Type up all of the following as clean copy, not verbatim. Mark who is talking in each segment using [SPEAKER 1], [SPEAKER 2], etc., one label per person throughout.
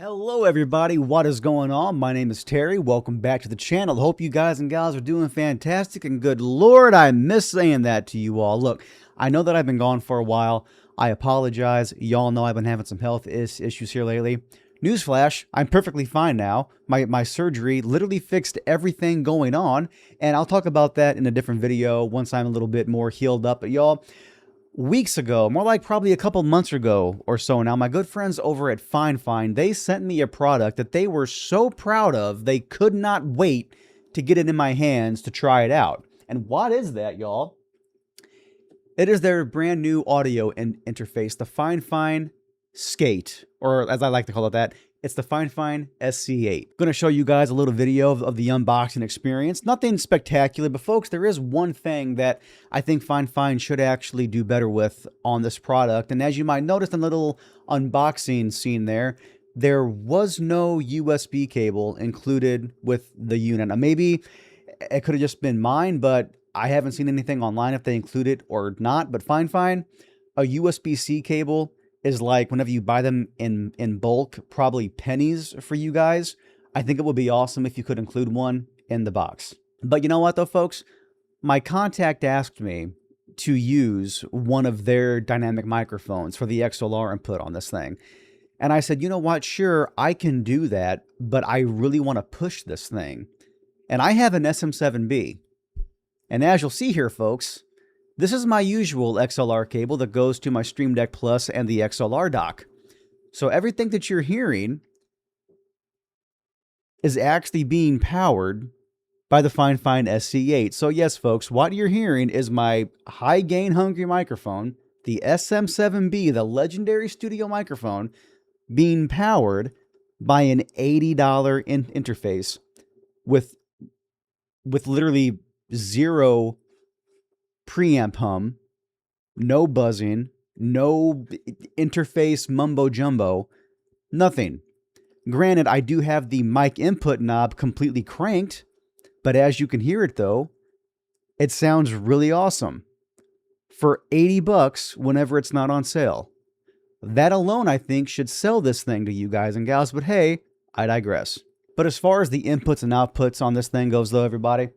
[SPEAKER 1] Hello everybody, what is going on? My name is Terry. Welcome back to the channel. Hope you guys and gals are doing fantastic, and good Lord, I miss saying that to you all. Look, I know that I've been gone for a while. I apologize. Y'all know I've been having some health issues here lately. Newsflash, I'm perfectly fine now. My surgery literally fixed everything going on, and I'll talk about that in a different video once I'm a little bit more healed up. But y'all, weeks ago, more like probably a couple months ago or so now, my good friends over at Fifine, they sent me a product that they were so proud of, they could not wait to get it in my hands to try it out. And what is that, y'all? It is their brand new audio interface, the Fifine SC8, or as I like to call it that, it's the Fifine SC8. I'm going to show you guys a little video of the unboxing experience. Nothing spectacular, but folks, there is one thing that I think Fifine should actually do better with on this product. And as you might notice in the little unboxing scene there was no USB cable included with the unit. Now, maybe it could have just been mine, but I haven't seen anything online if they include it or not. But Fifine, a USB-C cable is like, whenever you buy them in bulk, probably pennies for you guys. I think it would be awesome if you could include one in the box. But you know what though, folks? My contact asked me to use one of their dynamic microphones for the XLR input on this thing. And I said, you know what? Sure, I can do that, but I really want to push this thing. And I have an SM7B. And as you'll see here, folks, this is my usual XLR cable that goes to my Stream Deck Plus and the XLR dock. So everything that you're hearing is actually being powered by the Fifine SC8. So yes, folks, what you're hearing is my high gain hungry microphone, the SM7B, the legendary studio microphone, being powered by an $80 interface with literally zero preamp hum, no buzzing, no interface mumbo jumbo, nothing. Granted, I do have the mic input knob completely cranked, but as you can hear it though, it sounds really awesome for 80 bucks whenever it's not on sale. That alone, I think, should sell this thing to you guys and gals, but hey, I digress. But as far as the inputs and outputs on this thing goes though, everybody,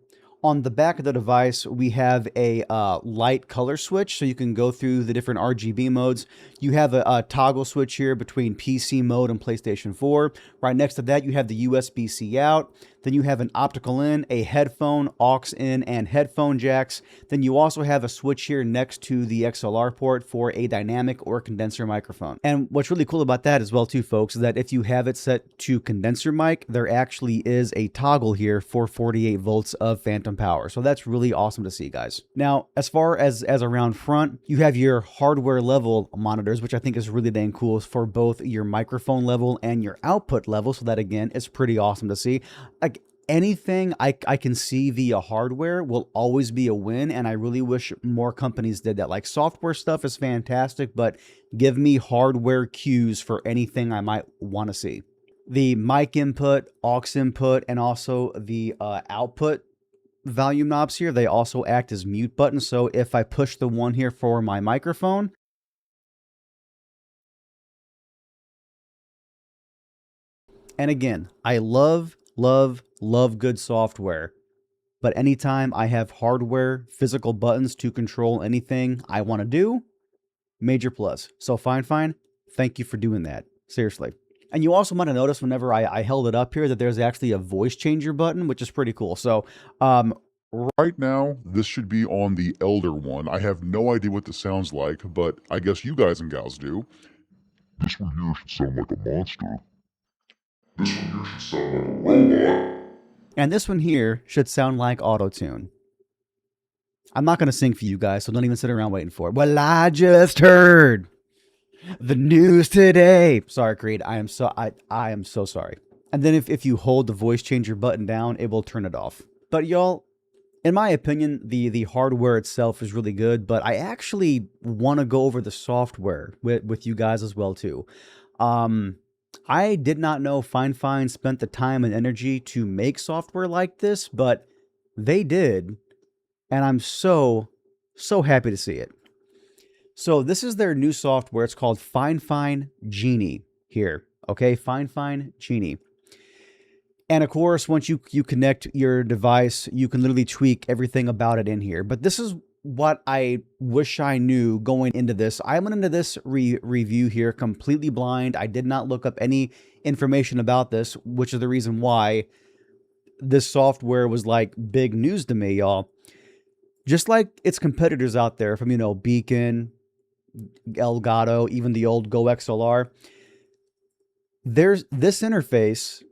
[SPEAKER 1] on the back of the device, we have a light color switch, so you can go through the different RGB modes. You have a toggle switch here between PC mode and PlayStation 4. Right next to that, you have the USB-C out. Then you have an optical in, a headphone, aux in, and headphone jacks. Then you also have a switch here next to the XLR port for a dynamic or condenser microphone. And what's really cool about that as well too, folks, is that if you have it set to condenser mic, there actually is a toggle here for 48 volts of phantom power. So that's really awesome to see, guys. Now, as far as around front, you have your hardware level monitors, which I think is really dang cool for both your microphone level and your output level. So that again is pretty awesome to see. Like, anything I can see via hardware will always be a win, and I really wish more companies did that. Like, software stuff is fantastic, but give me hardware cues for anything I might want to see. The mic input, aux input, and also the output volume knobs here, they also act as mute buttons. So if I push the one here for my microphone, and again, I love good software, but anytime I have hardware, physical buttons to control anything I want to do, major plus. So Fifine, thank you for doing that. Seriously. And you also might have noticed whenever I held it up here that there's actually a voice changer button, which is pretty cool. So,
[SPEAKER 2] right now, this should be on the Elder one. I have no idea what this sounds like, but I guess you guys and gals do. This one here should sound like a monster. This one here should sound like a robot.
[SPEAKER 1] and this one here should sound like auto-tune. I'm not going to sing for you guys, so don't even sit around waiting for it. Well, I just heard the news today. Sorry, Creed. I am so sorry. And then if you hold the voice changer button down, it will turn it off. But y'all, in my opinion, the hardware itself is really good, but I actually want to go over the software with you guys as well too. I did not know Fifine spent the time and energy to make software like this, but they did, and I'm so happy to see it. So this is their new software. It's called Fifine Genie here. Okay, Fifine Genie. And of course, once you connect your device, you can literally tweak everything about it in here. But this is what I wish I knew going into this. I went into this review here completely blind. I did not look up any information about this, which is the reason why this software was like big news to me, y'all. Just like its competitors out there from, Beacon, Elgato, even the old Go XLR, there's this interface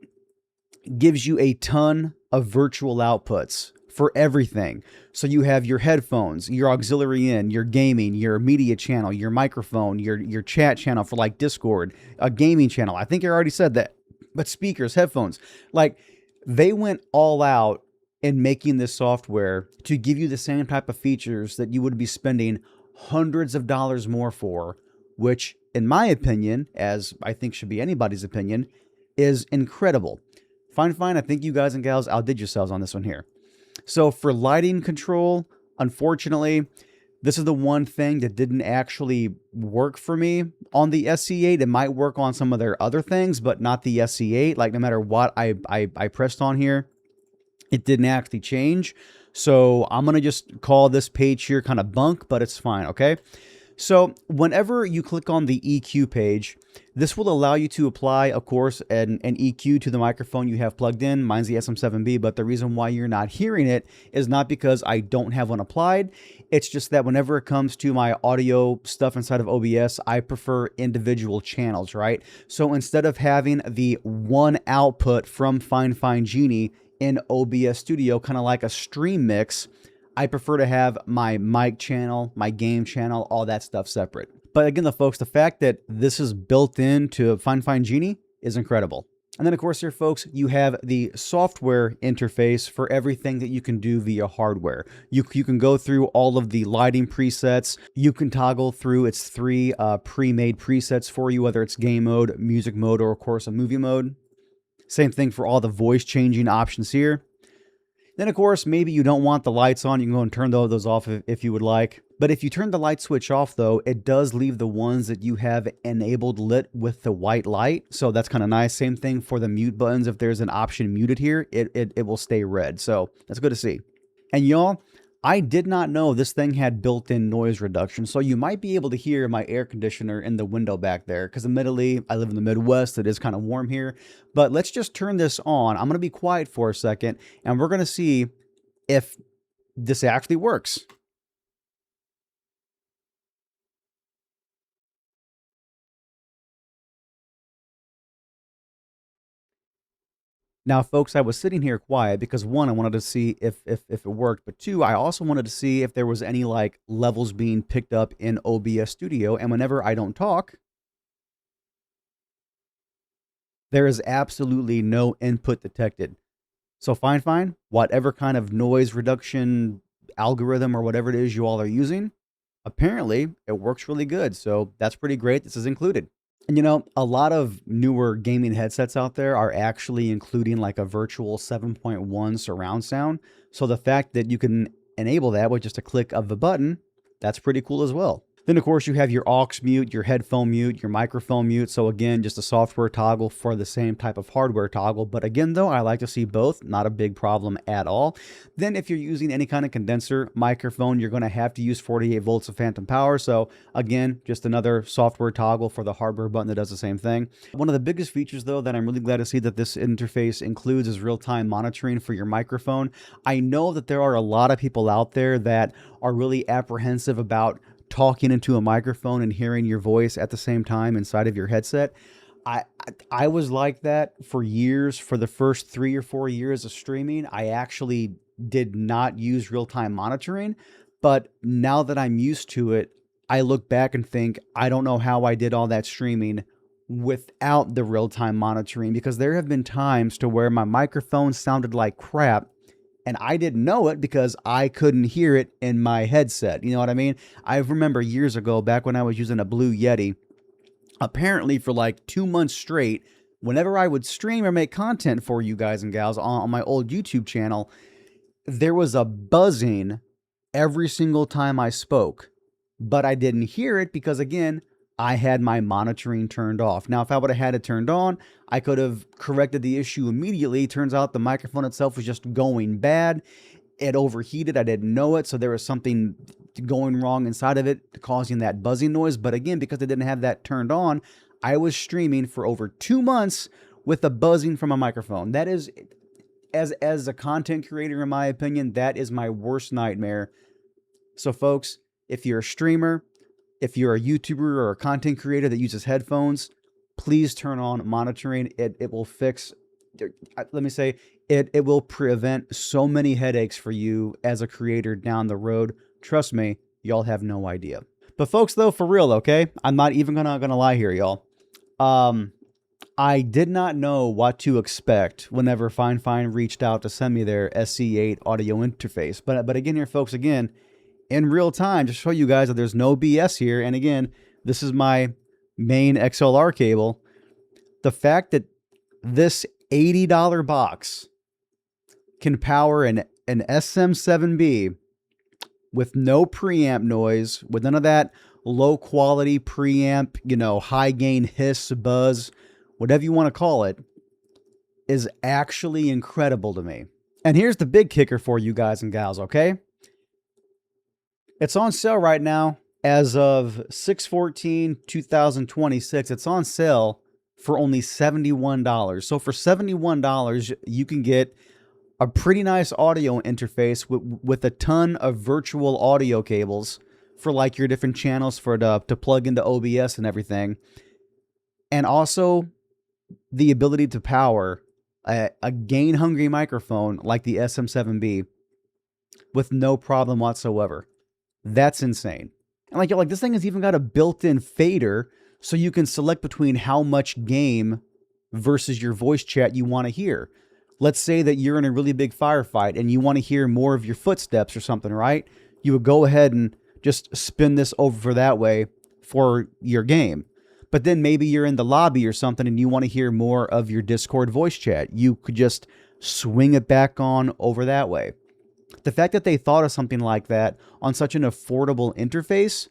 [SPEAKER 1] gives you a ton of virtual outputs for everything. So you have your headphones, your auxiliary in, your gaming, your media channel, your microphone, your chat channel for like Discord, a gaming channel. I think I already said that. But speakers, headphones, like they went all out in making this software to give you the same type of features that you would be spending hundreds of dollars more for, which in my opinion, as I think should be anybody's opinion, is incredible. Fine. I think you guys and gals outdid yourselves on this one here. So for lighting control, unfortunately, this is the one thing that didn't actually work for me on the SC8. It might work on some of their other things, but not the SC8. Like no matter what I pressed on here, it didn't actually change. So I'm going to just call this page here kind of bunk, but it's fine, okay? So whenever you click on the EQ page, this will allow you to apply, of course, an EQ to the microphone you have plugged in. Mine's the SM7B, but the reason why you're not hearing it is not because I don't have one applied. It's just that whenever it comes to my audio stuff inside of OBS, I prefer individual channels, right? So instead of having the one output from Fifine Genie in OBS Studio, kind of like a stream mix, I prefer to have my mic channel, my game channel, all that stuff separate. But again, folks, the fact that this is built into Fifine Genie is incredible. And then, of course, here, folks, you have the software interface for everything that you can do via hardware. You can go through all of the lighting presets. You can toggle through its three pre-made presets for you, whether it's game mode, music mode, or, of course, a movie mode. Same thing for all the voice changing options here. Then, of course, maybe you don't want the lights on. You can go and turn those off if you would like. But if you turn the light switch off, though, it does leave the ones that you have enabled lit with the white light. So that's kind of nice. Same thing for the mute buttons. If there's an option muted here, it will stay red. So that's good to see. And y'all, I did not know this thing had built-in noise reduction, so you might be able to hear my air conditioner in the window back there, because admittedly, I live in the Midwest. It is kind of warm here. But let's just turn this on. I'm going to be quiet for a second, and we're going to see if this actually works. Now, folks, I was sitting here quiet because one, I wanted to see if it worked, but two, I also wanted to see if there was any like levels being picked up in OBS Studio. And whenever I don't talk, there is absolutely no input detected. So fine, whatever kind of noise reduction algorithm or whatever it is you all are using, apparently it works really good. So that's pretty great. This is included. And a lot of newer gaming headsets out there are actually including like a virtual 7.1 surround sound. So the fact that you can enable that with just a click of the button, that's pretty cool as well. Then, of course, you have your aux mute, your headphone mute, your microphone mute. So again, just a software toggle for the same type of hardware toggle. But again, though, I like to see both. Not a big problem at all. Then if you're using any kind of condenser microphone, you're going to have to use 48 volts of phantom power. So again, just another software toggle for the hardware button that does the same thing. One of the biggest features, though, that I'm really glad to see that this interface includes is real-time monitoring for your microphone. I know that there are a lot of people out there that are really apprehensive about talking into a microphone and hearing your voice at the same time inside of your headset. I was like that for years. For the first 3 or 4 years of streaming, I actually did not use real-time monitoring. But now that I'm used to it, I look back and think, I don't know how I did all that streaming without the real-time monitoring, because there have been times to where my microphone sounded like crap, and I didn't know it because I couldn't hear it in my headset. You know what I mean? I remember years ago, back when I was using a Blue Yeti, apparently for like 2 months straight, whenever I would stream or make content for you guys and gals on my old YouTube channel, there was a buzzing every single time I spoke. But I didn't hear it because, again, I had my monitoring turned off. Now, if I would have had it turned on, I could have corrected the issue immediately. Turns out the microphone itself was just going bad. It overheated. I didn't know it. So there was something going wrong inside of it causing that buzzing noise. But again, because I didn't have that turned on, I was streaming for over 2 months with the buzzing from a microphone. That is, as a content creator, in my opinion, that is my worst nightmare. So folks, if you're a streamer, if you're a YouTuber or a content creator that uses headphones, please turn on monitoring. It will fix, let me say, it will prevent so many headaches for you as a creator down the road. Trust me, y'all have no idea. But folks, though, for real, okay? I'm not even gonna lie here, y'all. I did not know what to expect whenever Fifine reached out to send me their SC8 audio interface. But again here, folks, again, in real time, just show you guys that there's no BS here. And again, this is my main XLR cable. The fact that this $80 box can power an SM7B with no preamp noise, with none of that low quality preamp, high gain hiss, buzz, whatever you want to call it, is actually incredible to me. And here's the big kicker for you guys and gals, okay? It's on sale right now as of 6/14/2026. It's on sale for only $71. So for $71, you can get a pretty nice audio interface with a ton of virtual audio cables for like your different channels to plug into OBS and everything. And also the ability to power a gain-hungry microphone like the SM7B with no problem whatsoever. That's insane. And like this thing has even got a built-in fader so you can select between how much game versus your voice chat you want to hear. Let's say that you're in a really big firefight and you want to hear more of your footsteps or something, right? You would go ahead and just spin this over for that way for your game. But then maybe you're in the lobby or something and you want to hear more of your Discord voice chat. You could just swing it back on over that way. The fact that they thought of something like that on such an affordable interface,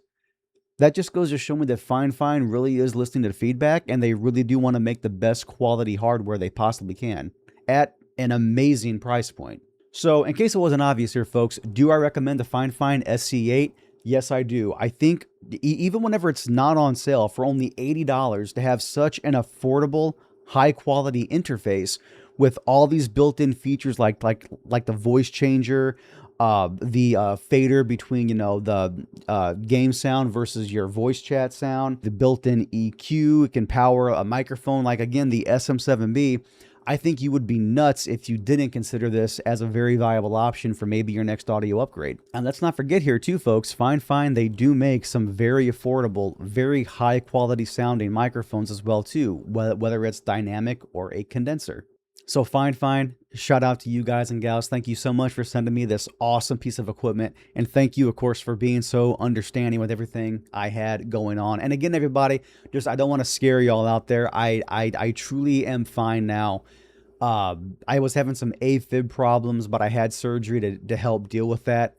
[SPEAKER 1] that just goes to show me that Fifine really is listening to feedback and they really do want to make the best quality hardware they possibly can at an amazing price point. So in case it wasn't obvious here, folks, do I recommend the Fifine SC8? Yes, I do. I think even whenever it's not on sale for only $80 to have such an affordable, high quality interface with all these built-in features like the voice changer, the fader between the game sound versus your voice chat sound, the built-in EQ, it can power a microphone like again the SM7B. I think you would be nuts if you didn't consider this as a very viable option for maybe your next audio upgrade. And let's not forget here too, folks, Fifine, they do make some very affordable, very high quality sounding microphones as well too, whether it's dynamic or a condenser. So Fifine, shout out to you guys and gals. Thank you so much for sending me this awesome piece of equipment. And thank you, of course, for being so understanding with everything I had going on. And again, everybody, I don't want to scare y'all out there. I truly am fine now. I was having some AFib problems, but I had surgery to help deal with that.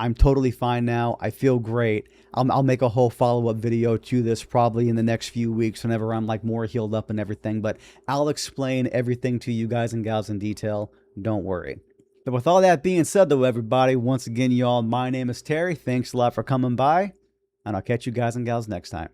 [SPEAKER 1] I'm totally fine now. I feel great. I'll make a whole follow-up video to this probably in the next few weeks whenever I'm like more healed up and everything, but I'll explain everything to you guys and gals in detail. Don't worry. But with all that being said though, everybody, once again, y'all, my name is Terry. Thanks a lot for coming by, and I'll catch you guys and gals next time.